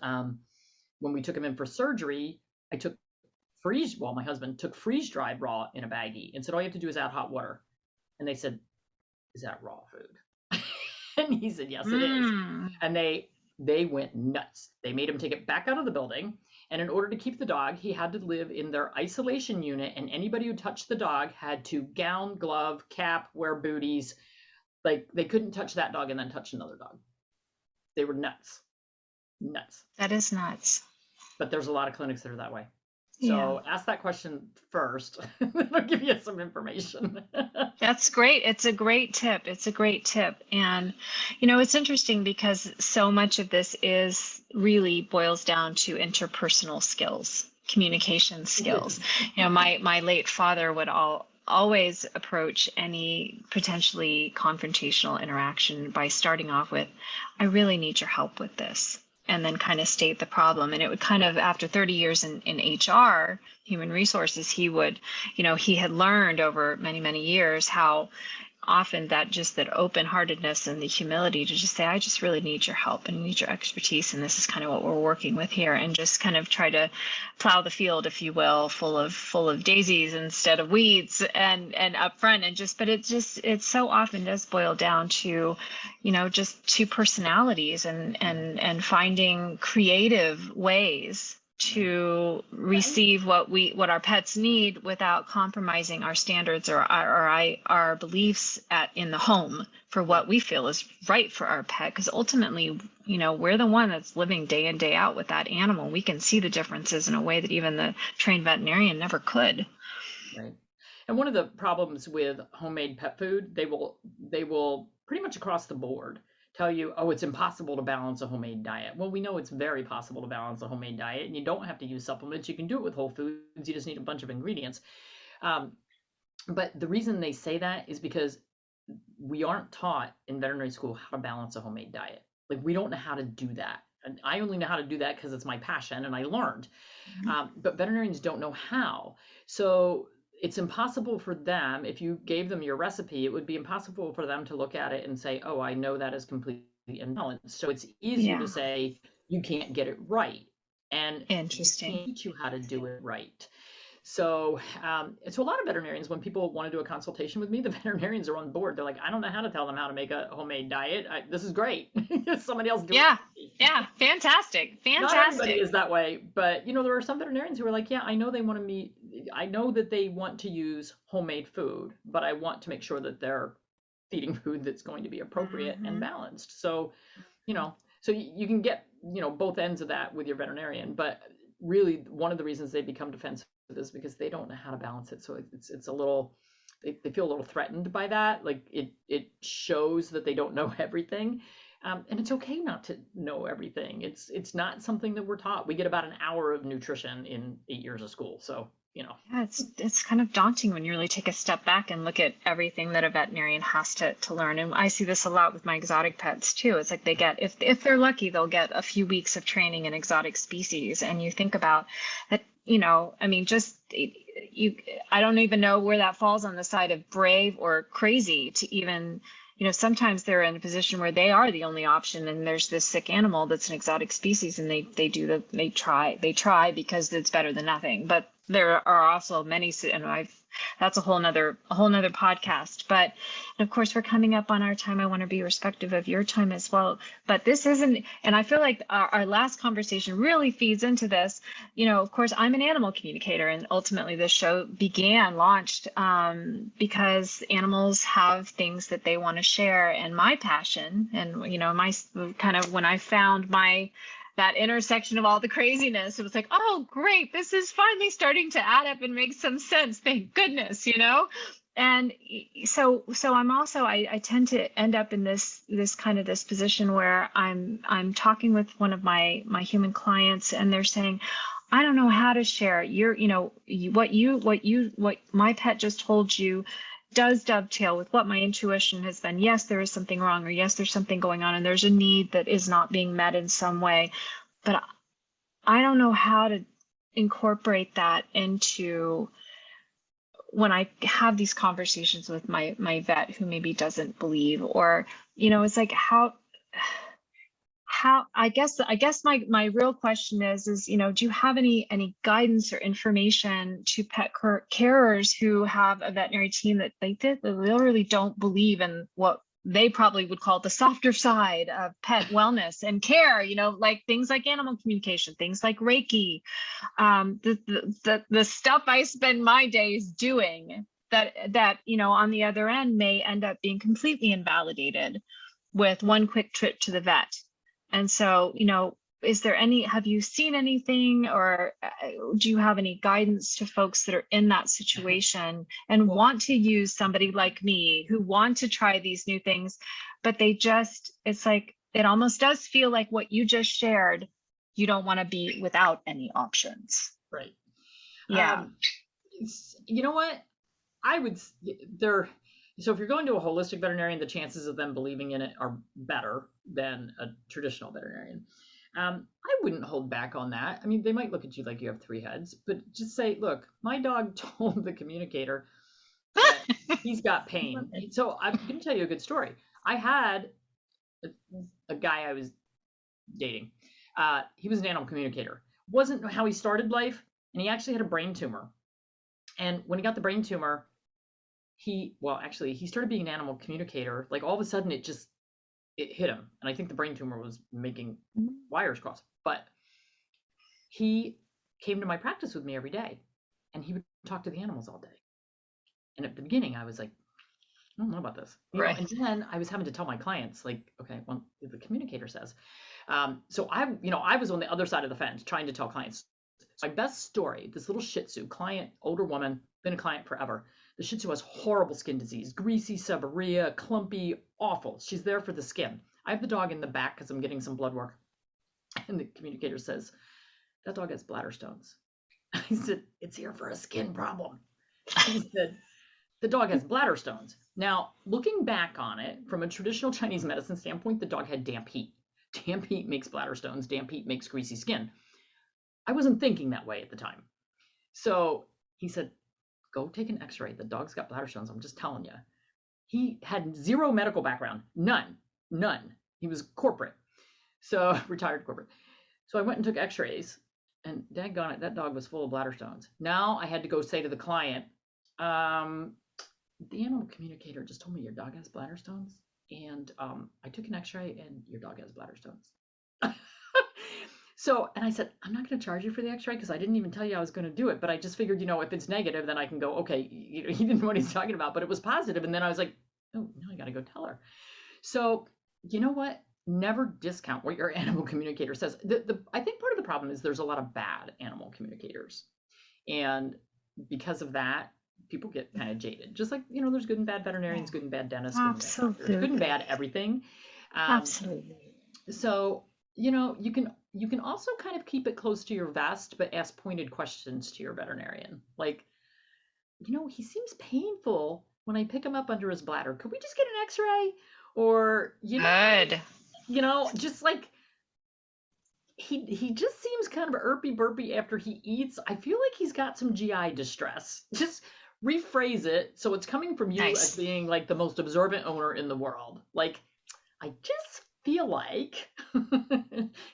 when we took him in for surgery, my husband took freeze-dried raw in a baggie and said, all you have to do is add hot water. And they said, is that raw food? And he said, yes, it is. And they went nuts. They made him take it back out of the building. And in order to keep the dog, he had to live in their isolation unit. And anybody who touched the dog had to gown, glove, cap, wear booties. Like they couldn't touch that dog and then touch another dog. They were nuts. Nuts. That is nuts. But there's a lot of clinics that are that way. So ask that question first. I'll give you some information. That's great. It's a great tip. And, it's interesting because so much of this really boils down to interpersonal skills, communication skills. My late father would always approach any potentially confrontational interaction by starting off with, I really need your help with this. And then kind of state the problem. And it would kind of, after 30 years in HR, human resources, he had learned over many, many years how often that open-heartedness and the humility to just say, I just really need your help and need your expertise. And this is kind of what we're working with here, and just kind of try to plow the field, if you will, full of daisies instead of weeds and up front. But it so often does boil down to, just two personalities and finding creative ways to receive what our pets need without compromising our standards or our beliefs in the home for what we feel is right for our pet. Because ultimately, we're the one that's living day in, day out with that animal. We can see the differences in a way that even the trained veterinarian never could. Right. And one of the problems with homemade pet food, they will pretty much across the board tell you, oh, it's impossible to balance a homemade diet. Well, we know it's very possible to balance a homemade diet, and you don't have to use supplements. You can do it with whole foods. You just need a bunch of ingredients. But the reason they say that is because we aren't taught in veterinary school how to balance a homemade diet. Like, we don't know how to do that. And I only know how to do that because it's my passion and I learned. But veterinarians don't know how. So it's impossible for them, if you gave them your recipe, it would be impossible for them to look at it and say, oh, I know that is completely imbalanced. So it's easier to say, you can't get it right. And interesting. They teach you how to do it right. So a lot of veterinarians, when people want to do a consultation with me, the veterinarians are on board. They're like, I don't know how to tell them how to make a homemade diet. This is great. Somebody else do it. Yeah. Fantastic. Not everybody is that way, but there are some veterinarians who are like, yeah, I know they want to meet. I know that they want to use homemade food, but I want to make sure that they're feeding food that's going to be appropriate and balanced. So, so you can get, both ends of that with your veterinarian, but really one of the reasons they become defensive is because they don't know how to balance it. So it's a little, they feel a little threatened by that. Like it shows that they don't know everything. And it's okay not to know everything. It's not something that we're taught. We get about an hour of nutrition in 8 years of school. So Yeah, it's kind of daunting when you really take a step back and look at everything that a veterinarian has to learn. And I see this a lot with my exotic pets too. It's like they get, if they're lucky, they'll get a few weeks of training in exotic species. And you think about that, I mean, I don't even know where that falls on the side of brave or crazy to even, sometimes they're in a position where they are the only option, and there's this sick animal that's an exotic species, and they try because it's better than nothing. But there are also many, and that's a whole nother podcast. But of course, we're coming up on our time. I want to be respectful of your time as well. But this isn't, and I feel like our last conversation really feeds into this. Of course, I'm an animal communicator, and ultimately this show launched because animals have things that they want to share. And my passion, and my kind of, when I found that intersection of all the craziness, it was like, oh, great, this is finally starting to add up and make some sense. Thank goodness, And so I'm also, I tend to end up in this position where I'm talking with one of my human clients, and they're saying, I don't know how to share what my pet just told you does dovetail with what my intuition has been. Yes, there is something wrong, or yes, there's something going on, and there's a need that is not being met in some way, but I don't know how to incorporate that into when I have these conversations with my vet who maybe doesn't believe, or, it's like how I guess my real question is, do you have any guidance or information to pet carers who have a veterinary team that they literally don't believe in what they probably would call the softer side of pet wellness and care, like things like animal communication, things like Reiki, the stuff I spend my days doing that, on the other end may end up being completely invalidated with one quick trip to the vet. And so, have you seen anything, or do you have any guidance to folks that are in that situation and want to use somebody like me who want to try these new things, but it's like, it almost does feel like what you just shared, you don't want to be without any options. Right. Yeah. You know what? So if you're going to a holistic veterinarian, the chances of them believing in it are better than a traditional veterinarian. I wouldn't hold back on that. I mean, they might look at you like you have three heads, but just say, look, my dog told the communicator that he's got pain. So I'm going to tell you a good story. I had a guy I was dating. He was an animal communicator. Wasn't how he started life, and he actually had a brain tumor. And when he got the brain tumor, he started being an animal communicator. Like all of a sudden it hit him. And I think the brain tumor was making wires cross. But he came to my practice with me every day, and he would talk to the animals all day. And at the beginning I was like, I don't know about this. Right. And then I was having to tell my clients, like, okay, well, the communicator says. So I was on the other side of the fence trying to tell clients. My best story, this little Shih Tzu client, older woman, been a client forever. The Shih Tzu has horrible skin disease, greasy seborrhea, clumpy, awful. She's there for the skin. I have the dog in the back because I'm getting some blood work. And the communicator says, that dog has bladder stones. I said, it's here for a skin problem. He said, the dog has bladder stones. Now, looking back on it, from a traditional Chinese medicine standpoint, the dog had damp heat. Damp heat makes bladder stones. Damp heat makes greasy skin. I wasn't thinking that way at the time. So he said, go take an x-ray. The dog's got bladder stones. I'm just telling you. He had zero medical background. None. He was corporate. So retired corporate. So I went and took x-rays, and daggone it, that dog was full of bladder stones. Now I had to go say to the client, the animal communicator just told me your dog has bladder stones. And I took an x-ray and your dog has bladder stones. So, and I said, I'm not going to charge you for the x-ray because I didn't even tell you I was going to do it. But I just figured, if it's negative, then I can go, okay, he didn't know what he's talking about, but it was positive. And then I was like, oh, now I got to go tell her. So, you know what? Never discount what your animal communicator says. I think part of the problem is there's a lot of bad animal communicators. And because of that, people get kind of jaded. Just like, there's good and bad veterinarians, good and bad dentists, Absolutely. good and bad everything. Absolutely. So, you know, you can also kind of keep it close to your vest, but ask pointed questions to your veterinarian. Like, you know, he seems painful when I pick him up under his bladder. Could we just get an X-ray? Or, Good. you know, just like he just seems kind of irpy burpy after he eats. I feel like he's got some GI distress. Just rephrase it so it's coming from you as Nice. being like the most observant owner in the world. Like, I just feel like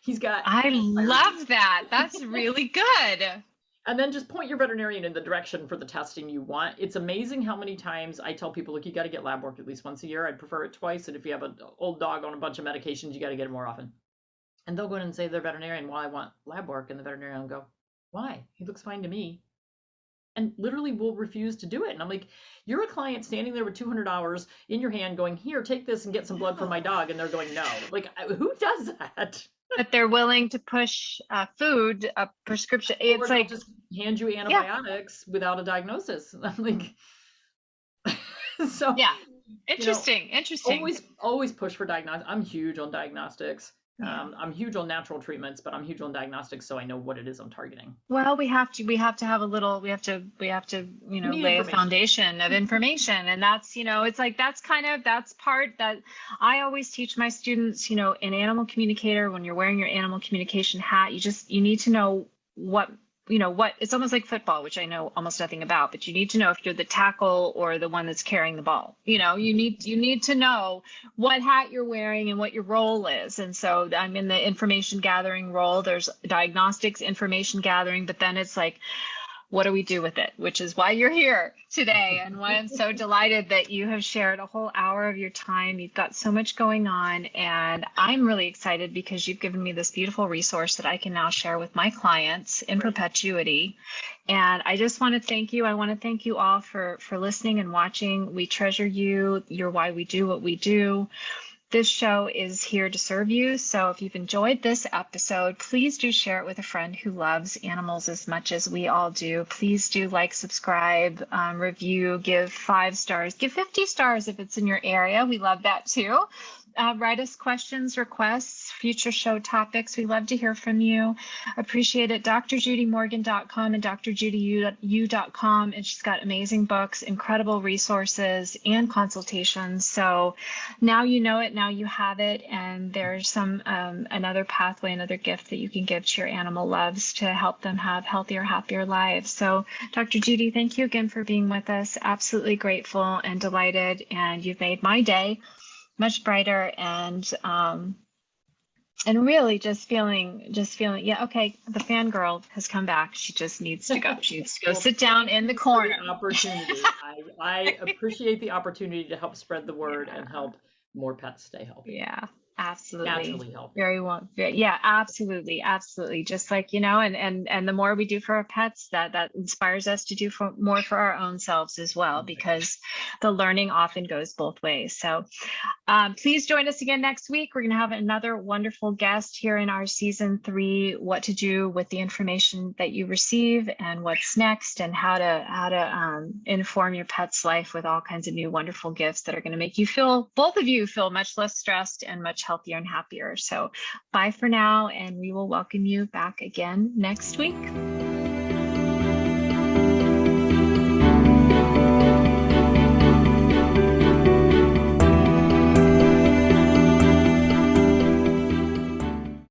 he's got I allergies. love that. That's really good. And then just point your veterinarian in the direction for the testing you want. It's amazing how many times I tell people, look, you got to get lab work at least once a year. I'd prefer it twice. And if you have an old dog on a bunch of medications, you got to get it more often. And they'll go in and say to their veterinarian, well, I want lab work. And the veterinarian will go, why? He looks fine to me. And literally will refuse to do it. And I'm like, you're a client standing there with $200 in your hand going, here, take this and get some blood from my dog. And they're going, no. Like, who does that? But they're willing to push food, a prescription. It's Or like, just hand you antibiotics without a diagnosis. I'm like, so yeah, you know, interesting. always push for diagnostics. I'm huge on diagnostics. Yeah. I'm huge on natural treatments, but I'm huge on diagnostics, so I know what it is I'm targeting. Well, we have to have a little, we have to, you You know, need lay a information. foundation of information. And that's, you know, it's like, that's part that I always teach my students, you know, in animal communicator, when you're wearing your animal communication hat, you need to know what, you know, what it's almost like football, which I know almost nothing about, but you need to know if you're the tackle or the one that's carrying the ball. You know, you need to know what hat you're wearing and what your role is. And so I'm in the information gathering role. There's diagnostics, information gathering, but then it's like, what do we do with it? Which is why you're here today, and why I'm so delighted that you have shared a whole hour of your time. You've got so much going on, and I'm really excited because you've given me this beautiful resource that I can now share with my clients in perpetuity. And I just want to thank you. I want to thank you all for listening and watching. We treasure you. You're why we do what we do. This show is here to serve you. So if you've enjoyed this episode, please do share it with a friend who loves animals as much as we all do. Please do like, subscribe, review, give 5 stars, give 50 stars if it's in your area. We love that too. Write us questions, requests, future show topics. We love to hear from you. Appreciate it. drjudymorgan.com and drjudyu.com. And she's got amazing books, incredible resources, and consultations. So now you know it, now you have it. And there's some another pathway, another gift that you can give to your animal loves to help them have healthier, happier lives. So Dr. Judy, thank you again for being with us. Absolutely grateful and delighted. And you've made my day much brighter, and really just feeling, yeah, okay, the fangirl has come back. She just needs to go. She needs to go sit down in the corner. Opportunity. I appreciate the opportunity to help spread the word and help more pets stay healthy. Yeah. Absolutely. Naturally healthy. Very well. Yeah, absolutely. Absolutely. Just like, you know, and the more we do for our pets, that inspires us to do more for our own selves as well, because the learning often goes both ways. So please join us again next week. We're going to have another wonderful guest here in our season 3, what to do with the information that you receive and what's next, and how to inform your pet's life with all kinds of new wonderful gifts that are going to make you both of you feel much less stressed and much healthier and happier. So bye for now, and we will welcome you back again next week.